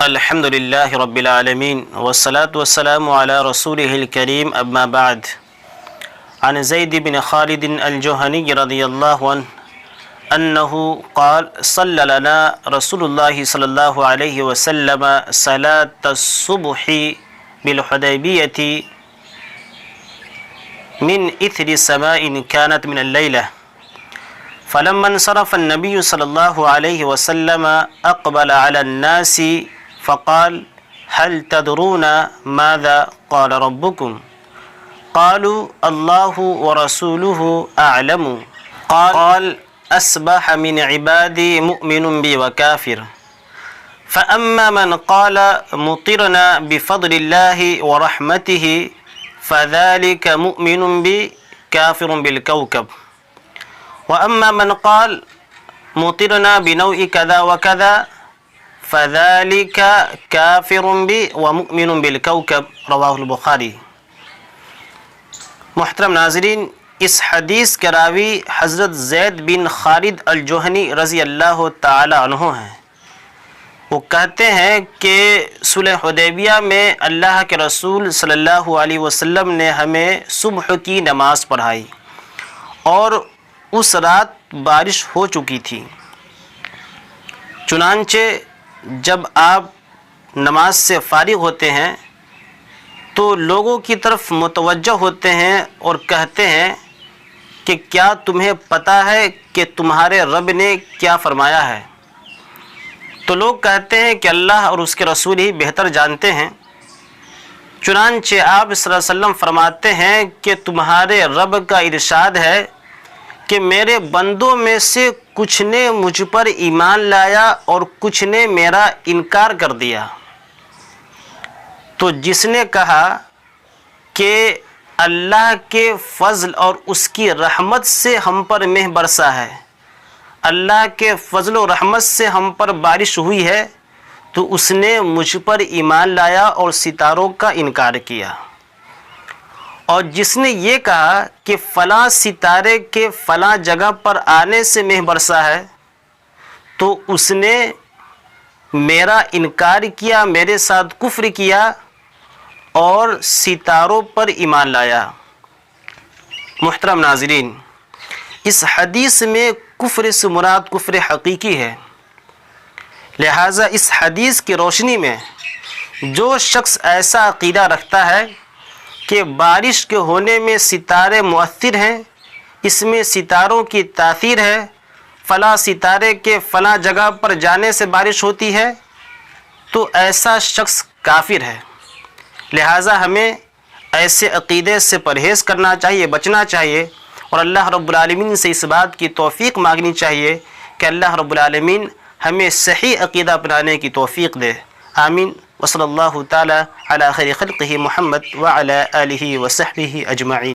الحمد للہ رب العالمین والصلاة والسلام علی رسولہ الکریم اما بعد عن زید بن خالد الجہنی رضی اللہ عنہ انہ قال صلی لنا رسول اللہ صلی اللہ علیہ وسلم صلاة الصبح بالحدیبیۃ من اثر سماء كانت من اللیلہ فلما انصرف النبي صلى الله عليه وسلم أقبل على الناس فقال هل تدرون ماذا قال ربكم؟ قالوا الله ورسوله أعلم. قال أصبح من عبادي مؤمن بي وكافر، فأما من قال مطرنا بفضل الله ورحمته فذلك مؤمن بي كافر بالكوكب، وأما من قال مطرنا بنوع كذا وكذا فذلك كافر بي ومؤمن بالكوكب. رواہ البخاری. محترم ناظرین، اس حدیث کے راوی حضرت زید بن خالد الجہنی رضی اللہ تعالی عنہ ہیں. وہ کہتے ہیں کہ صلح حدیبیہ میں اللہ کے رسول صلی اللہ علیہ وسلم نے ہمیں صبح کی نماز پڑھائی اور اس رات بارش ہو چکی تھی. چنانچہ جب آپ نماز سے فارغ ہوتے ہیں تو لوگوں کی طرف متوجہ ہوتے ہیں اور کہتے ہیں کہ کیا تمہیں پتہ ہے کہ تمہارے رب نے کیا فرمایا ہے؟ تو لوگ کہتے ہیں کہ اللہ اور اس کے رسول ہی بہتر جانتے ہیں. چنانچہ آپ صلی اللہ علیہ وسلم فرماتے ہیں کہ تمہارے رب کا ارشاد ہے کہ میرے بندوں میں سے کچھ نے مجھ پر ایمان لایا اور کچھ نے میرا انکار کر دیا. تو جس نے کہا کہ اللہ کے فضل اور اس کی رحمت سے ہم پر مہ برسا ہے، اللہ کے فضل و رحمت سے ہم پر بارش ہوئی ہے، تو اس نے مجھ پر ایمان لایا اور ستاروں کا انکار کیا. اور جس نے یہ کہا کہ فلاں ستارے کے فلاں جگہ پر آنے سے مہ برسا ہے، تو اس نے میرا انکار کیا، میرے ساتھ کفر کیا اور ستاروں پر ایمان لایا. محترم ناظرین، اس حدیث میں کفر سے مراد کفر حقیقی ہے. لہٰذا اس حدیث کی روشنی میں جو شخص ایسا عقیدہ رکھتا ہے کہ بارش کے ہونے میں ستارے مؤثر ہیں، اس میں ستاروں کی تاثیر ہے، فلاں ستارے کے فلاں جگہ پر جانے سے بارش ہوتی ہے، تو ایسا شخص کافر ہے. لہٰذا ہمیں ایسے عقیدے سے پرہیز کرنا چاہیے، بچنا چاہیے، اور اللہ رب العالمین سے اس بات کی توفیق مانگنی چاہیے کہ اللہ رب العالمین ہمیں صحیح عقیدہ اپنانے کی توفیق دے. آمین. وصلی اللہ تعالی علی خیر خلقہ محمد وعلی آلہ وصحبہ اجمعین.